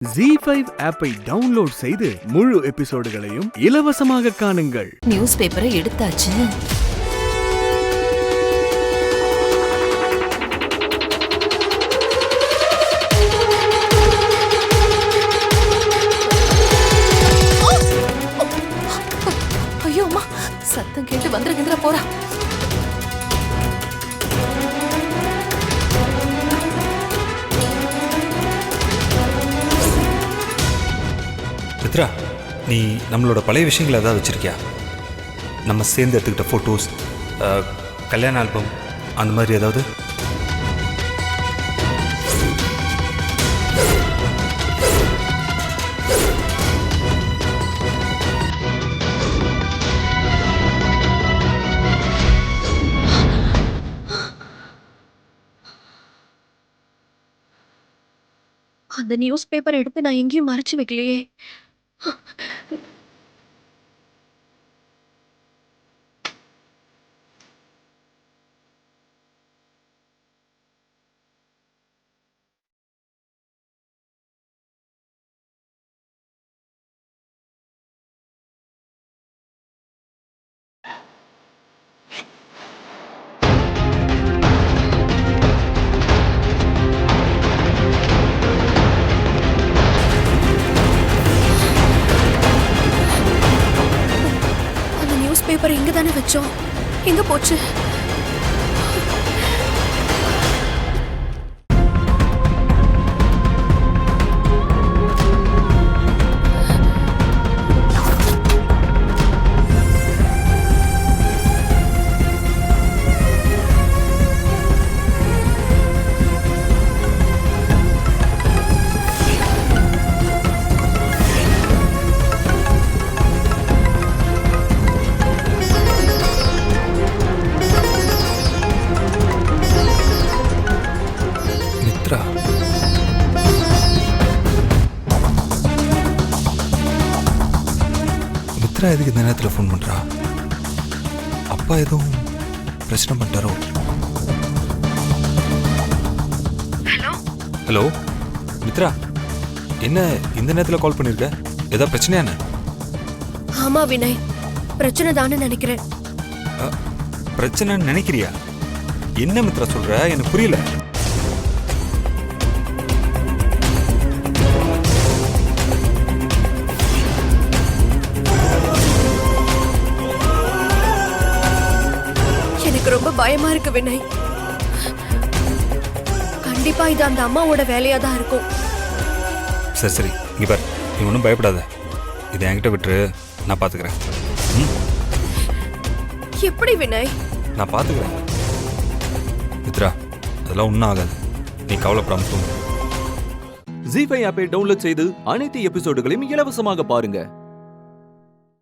ZEE5 ஆப்பை download செய்து முழு எபிசோடுகளையும் இலவசமாக காணுங்கள். நியூஸ் பேப்பரை எடுத்தாச்சு. ஐயோ அம்மா, சத்தம் கேட்டு வந்துருகின்ற போறா. மித்ரா, நீ நம்மளோட பழைய விஷயங்கள் ஏதாவது வச்சுருக்கியா? நம்ம சேர்ந்து எடுத்துக்கிட்ட ஃபோட்டோஸ், கல்யாண ஆல்பம், அந்த மாதிரி ஏதாவது? அந்த நியூஸ் பேப்பர் எடுத்து நான் எங்கேயும் மறைச்சு வைக்கலையே. பேப்பர் இங்க தானே வச்சோம், எங்க போச்சு? மித்ரா எதுக்கு இந்த நேரத்தில் ஃபோன் பண்ணுறா? அப்பா எதுவும் பிரச்சனை பண்ணிட்டாரோ? ஹலோ மித்ரா, என்ன இந்த நேரத்தில் கால் பண்ணியிருக்க? ஏதாவது பிரச்சனையா என்ன? ஆமா வினய், பிரச்சனை தானே நினைக்கிறேன். பிரச்சனைன்னு நினைக்கிறியா? என்ன மித்ரா சொல்ற? எனக்கு புரியல. எனக்கு ரொம்ப பயமா இருக்கு வினய். கண்டிப்பா இது அந்த அம்மாவோட வேலையா தான் இருக்கும். சரி சரி, இங்க பாரு, நீ ஒன்றும் பயப்படாத. இதை என்கிட்ட விட்டுரு, நான் பார்த்துக்கிறேன். எப்படி வினய்? நான் பார்த்துக்கிறேன் மித்ரா, அதெல்லாம் ஒன்றும் ஆகாது. நீ கவலைப்படாம தூங்கு. ZEE5 ஆப்பை டவுன்லோட் செய்து அனைத்து எபிசோடுகளையும் இலவசமாக பாருங்க.